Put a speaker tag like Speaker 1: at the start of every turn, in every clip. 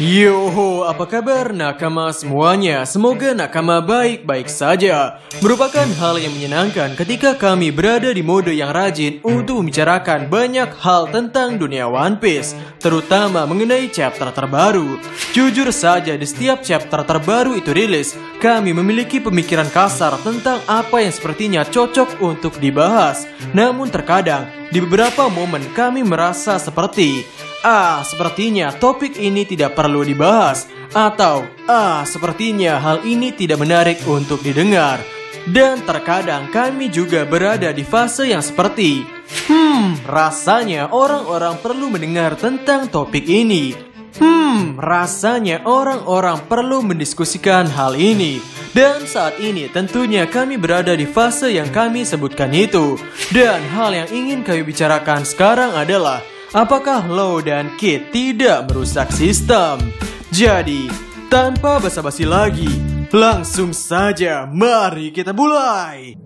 Speaker 1: Yoho, apa kabar nakama semuanya? Semoga nakama baik-baik saja. Merupakan hal yang menyenangkan ketika kami berada di mode yang rajin untuk membicarakan banyak hal tentang dunia One Piece, terutama mengenai chapter terbaru. Jujur saja, di setiap chapter terbaru itu rilis, kami memiliki pemikiran kasar tentang apa yang sepertinya cocok untuk dibahas. Namun terkadang, di beberapa momen kami merasa sepertinya topik ini tidak perlu dibahas, atau sepertinya hal ini tidak menarik untuk didengar. Dan terkadang kami juga berada di fase yang seperti rasanya orang-orang perlu mendengar tentang topik ini. Rasanya orang-orang perlu mendiskusikan hal ini. Dan saat ini tentunya kami berada di fase yang kami sebutkan itu. Dan hal yang ingin kami bicarakan sekarang adalah apakah Law dan Kid tidak merusak sistem? Jadi, tanpa basa-basi lagi, langsung saja mari kita mulai.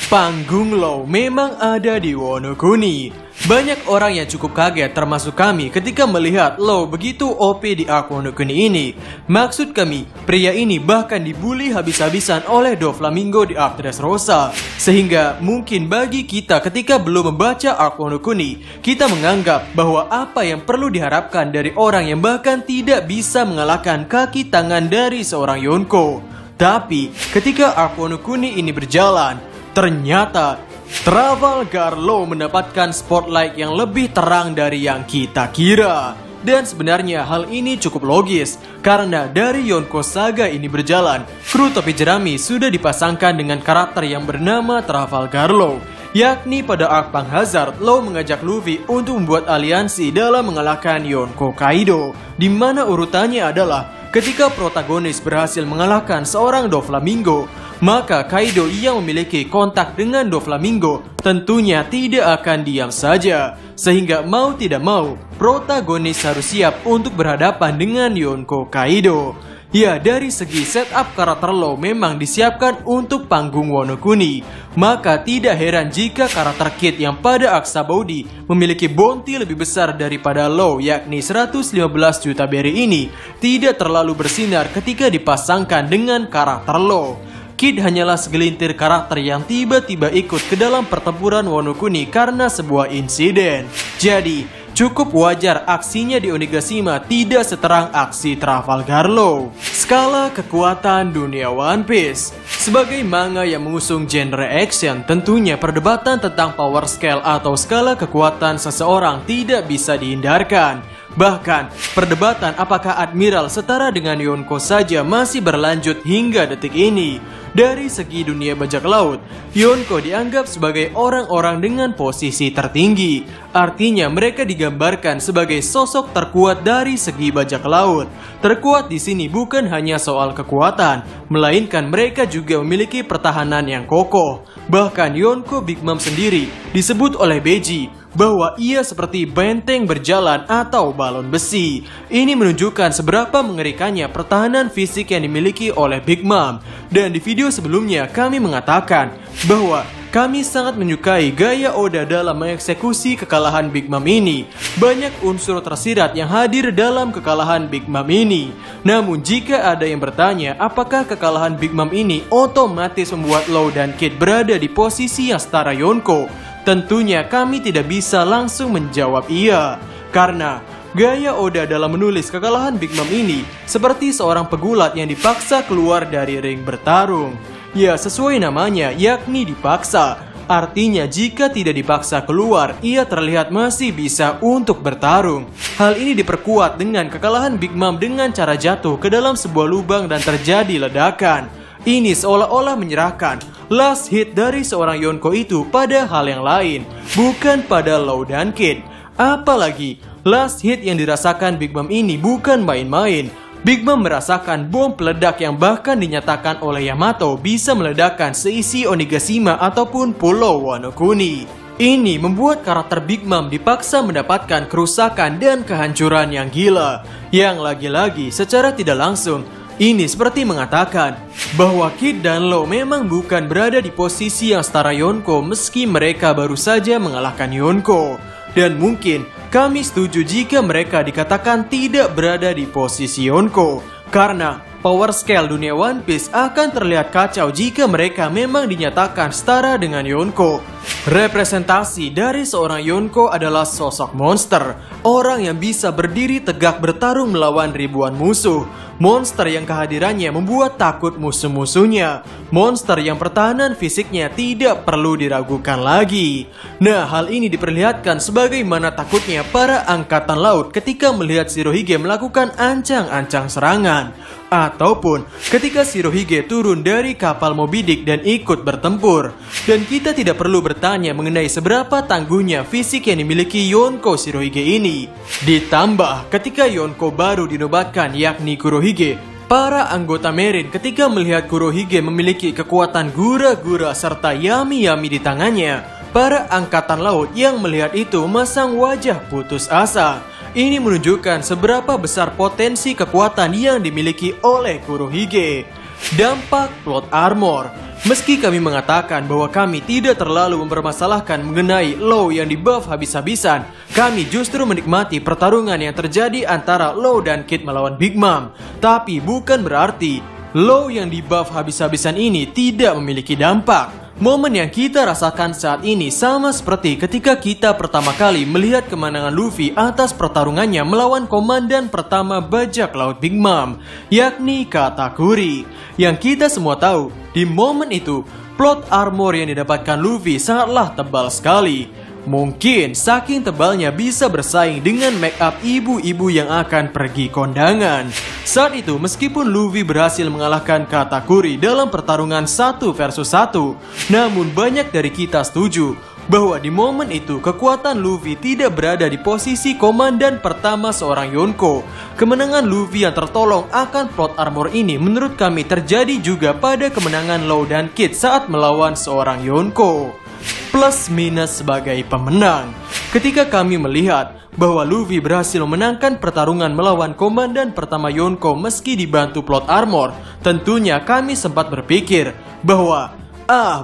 Speaker 1: Panggung Law memang ada di Wano Kuni. Banyak orang yang cukup kaget termasuk kami ketika melihat Law begitu OP di arc Wano Kuni ini. Maksud kami, pria ini bahkan dibully habis-habisan oleh Doflamingo di arc Dressrosa. Sehingga mungkin bagi kita ketika belum membaca arc Wano Kuni, kita menganggap bahwa apa yang perlu diharapkan dari orang yang bahkan tidak bisa mengalahkan kaki tangan dari seorang Yonko. Tapi ketika arc Wano Kuni ini berjalan, ternyata Trafalgar Law mendapatkan spotlight yang lebih terang dari yang kita kira. Dan sebenarnya hal ini cukup logis, karena dari Yonko Saga ini berjalan, kru topi jerami sudah dipasangkan dengan karakter yang bernama Trafalgar Law. Yakni pada arc Pang Hazard, Law mengajak Luffy untuk membuat aliansi dalam mengalahkan Yonko Kaido, di mana urutannya adalah ketika protagonis berhasil mengalahkan seorang Doflamingo, maka Kaido yang memiliki kontak dengan Doflamingo tentunya tidak akan diam saja. Sehingga mau tidak mau, protagonis harus siap untuk berhadapan dengan Yonko Kaido. Ya, dari segi setup karakter Law memang disiapkan untuk panggung Wano Kuni. Maka tidak heran jika karakter Kid yang pada arc Sabaody memiliki bounty lebih besar daripada Law, yakni 115 juta berry ini, tidak terlalu bersinar ketika dipasangkan dengan karakter Law. Kid hanyalah segelintir karakter yang tiba-tiba ikut ke dalam pertempuran Wano Kuni karena sebuah insiden. Jadi, cukup wajar aksinya di Onigashima tidak seterang aksi Trafalgar Law. Skala kekuatan dunia One Piece. Sebagai manga yang mengusung genre action, tentunya perdebatan tentang power scale atau skala kekuatan seseorang tidak bisa dihindarkan. Bahkan, perdebatan apakah Admiral setara dengan Yonko saja masih berlanjut hingga detik ini. Dari segi dunia bajak laut, Yonko dianggap sebagai orang-orang dengan posisi tertinggi. Artinya mereka digambarkan sebagai sosok terkuat dari segi bajak laut. Terkuat di sini bukan hanya soal kekuatan, melainkan mereka juga memiliki pertahanan yang kokoh. Bahkan Yonko Big Mom sendiri disebut oleh Beji bahwa ia seperti benteng berjalan atau balon besi. Ini menunjukkan seberapa mengerikannya pertahanan fisik yang dimiliki oleh Big Mom. Dan di video sebelumnya kami mengatakan bahwa kami sangat menyukai gaya Oda dalam mengeksekusi kekalahan Big Mom ini. Banyak unsur tersirat yang hadir dalam kekalahan Big Mom ini. Namun jika ada yang bertanya apakah kekalahan Big Mom ini otomatis membuat Law dan Kid berada di posisi yang setara Yonko, tentunya kami tidak bisa langsung menjawab iya. Karena gaya Oda dalam menulis kekalahan Big Mom ini seperti seorang pegulat yang dipaksa keluar dari ring bertarung. Ya, sesuai namanya, yakni dipaksa. Artinya jika tidak dipaksa keluar, ia terlihat masih bisa untuk bertarung. Hal ini diperkuat dengan kekalahan Big Mom dengan cara jatuh ke dalam sebuah lubang dan terjadi ledakan. Ini seolah-olah menyerahkan last hit dari seorang Yonko itu pada hal yang lain, bukan pada Law dan Kid. Apalagi, last hit yang dirasakan Big Mom ini bukan main-main. Big Mom merasakan bom peledak yang bahkan dinyatakan oleh Yamato bisa meledakkan seisi Onigashima ataupun Pulau Wano Kuni. Ini membuat karakter Big Mom dipaksa mendapatkan kerusakan dan kehancuran yang gila. Yang lagi-lagi secara tidak langsung, ini seperti mengatakan bahwa Kid dan Law memang bukan berada di posisi yang setara Yonko meski mereka baru saja mengalahkan Yonko. Dan mungkin kami setuju jika mereka dikatakan tidak berada di posisi Yonko. Karena power scale dunia One Piece akan terlihat kacau jika mereka memang dinyatakan setara dengan Yonko. Representasi dari seorang Yonko adalah sosok monster, orang yang bisa berdiri tegak bertarung melawan ribuan musuh. Monster yang kehadirannya membuat takut musuh-musuhnya. Monster yang pertahanan fisiknya tidak perlu diragukan lagi. Nah, hal ini diperlihatkan sebagaimana takutnya para angkatan laut ketika melihat Shirohige melakukan ancang-ancang serangan. Ataupun ketika Shirohige turun dari kapal Moby Dick dan ikut bertempur. Dan kita tidak perlu bertanya mengenai seberapa tangguhnya fisik yang dimiliki Yonko Shirohige ini. Ditambah ketika Yonko baru dinobatkan yakni Kurohige, para anggota Marine ketika melihat Kurohige memiliki kekuatan gura-gura serta yami-yami di tangannya, para angkatan laut yang melihat itu masang wajah putus asa. Ini menunjukkan seberapa besar potensi kekuatan yang dimiliki oleh Kurohige. Dampak plot armor. Meski kami mengatakan bahwa kami tidak terlalu mempermasalahkan mengenai Law yang dibuff habis-habisan, kami justru menikmati pertarungan yang terjadi antara Law dan Kid melawan Big Mom. Tapi bukan berarti Law yang dibuff habis-habisan ini tidak memiliki dampak. Momen yang kita rasakan saat ini sama seperti ketika kita pertama kali melihat kemenangan Luffy atas pertarungannya melawan komandan pertama bajak laut Big Mom, yakni Katakuri. Yang kita semua tahu, di momen itu, plot armor yang didapatkan Luffy sangatlah tebal sekali. Mungkin saking tebalnya bisa bersaing dengan make up ibu-ibu yang akan pergi kondangan. Saat itu meskipun Luffy berhasil mengalahkan Katakuri dalam pertarungan 1 versus 1, namun banyak dari kita setuju bahwa di momen itu kekuatan Luffy tidak berada di posisi komandan pertama seorang Yonko. Kemenangan Luffy yang tertolong akan plot armor ini menurut kami terjadi juga pada kemenangan Law dan Kid saat melawan seorang Yonko. Plus minus sebagai pemenang. Ketika kami melihat bahwa Luffy berhasil memenangkan pertarungan melawan komandan pertama Yonko meski dibantu plot armor, tentunya kami sempat berpikir bahwa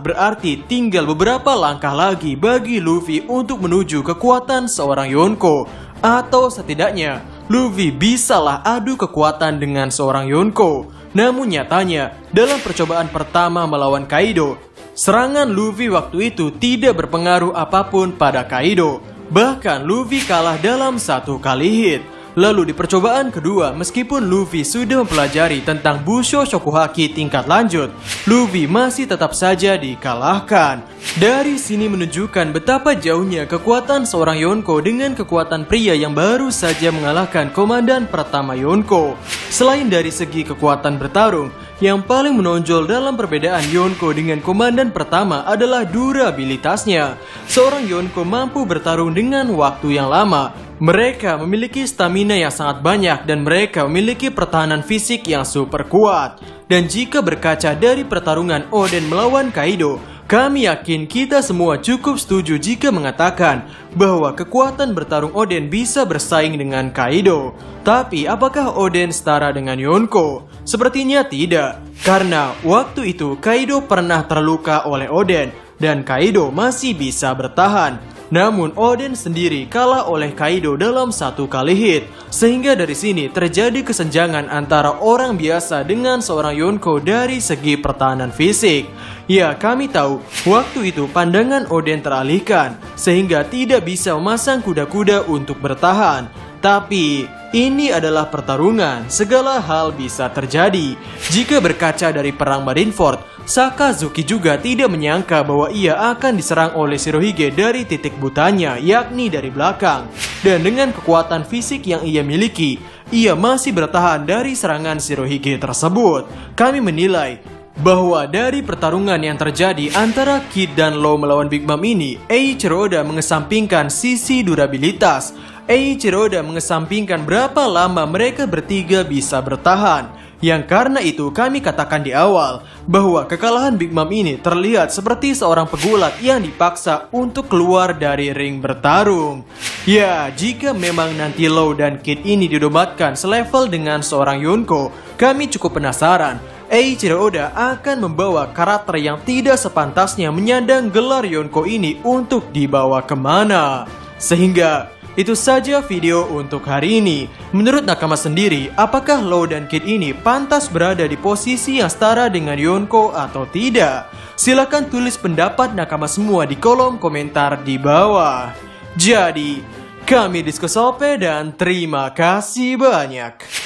Speaker 1: berarti tinggal beberapa langkah lagi bagi Luffy untuk menuju kekuatan seorang Yonko. Atau setidaknya Luffy bisalah adu kekuatan dengan seorang Yonko. Namun nyatanya dalam percobaan pertama melawan Kaido, serangan Luffy waktu itu tidak berpengaruh apapun pada Kaido. Bahkan Luffy kalah dalam 1 kali hit. Lalu di percobaan kedua, meskipun Luffy sudah mempelajari tentang Busho Shokuhaki tingkat lanjut, Luffy masih tetap saja dikalahkan. Dari sini menunjukkan betapa jauhnya kekuatan seorang Yonko dengan kekuatan pria yang baru saja mengalahkan komandan pertama Yonko. Selain dari segi kekuatan bertarung, yang paling menonjol dalam perbedaan Yonko dengan komandan pertama adalah durabilitasnya. Seorang Yonko mampu bertarung dengan waktu yang lama. Mereka memiliki stamina yang sangat banyak dan mereka memiliki pertahanan fisik yang super kuat. Dan jika berkaca dari pertarungan Oden melawan Kaido, kami yakin kita semua cukup setuju jika mengatakan bahwa kekuatan bertarung Oden bisa bersaing dengan Kaido. Tapi apakah Oden setara dengan Yonko? Sepertinya tidak, karena waktu itu Kaido pernah terluka oleh Oden dan Kaido masih bisa bertahan. Namun Oden sendiri kalah oleh Kaido dalam 1 kali hit. Sehingga dari sini terjadi kesenjangan antara orang biasa dengan seorang Yonko dari segi pertahanan fisik. Ya, kami tahu waktu itu pandangan Oden teralihkan sehingga tidak bisa memasang kuda-kuda untuk bertahan. Tapi ini adalah pertarungan, segala hal bisa terjadi. Jika berkaca dari perang Marineford, Sakazuki juga tidak menyangka bahwa ia akan diserang oleh Shirohige dari titik butanya, yakni dari belakang. Dan dengan kekuatan fisik yang ia miliki, ia masih bertahan dari serangan Shirohige tersebut. Kami menilai bahwa dari pertarungan yang terjadi antara Kid dan Law melawan Big Mom ini, Eiichiro Oda mengesampingkan sisi durabilitas. Eiichiro Oda mengesampingkan berapa lama mereka bertiga bisa bertahan. Yang karena itu kami katakan di awal bahwa kekalahan Big Mom ini terlihat seperti seorang pegulat yang dipaksa untuk keluar dari ring bertarung. Ya, jika memang nanti Law dan Kid ini didobatkan selevel dengan seorang Yonko, kami cukup penasaran Eiichiro Oda akan membawa karakter yang tidak sepantasnya menyandang gelar Yonko ini untuk dibawa kemana. Sehingga itu saja video untuk hari ini. Menurut Nakama sendiri, apakah Law dan Kid ini pantas berada di posisi yang setara dengan Yonko atau tidak? Silahkan tulis pendapat Nakama semua di kolom komentar di bawah. Jadi, kami Diskosope dan terima kasih banyak.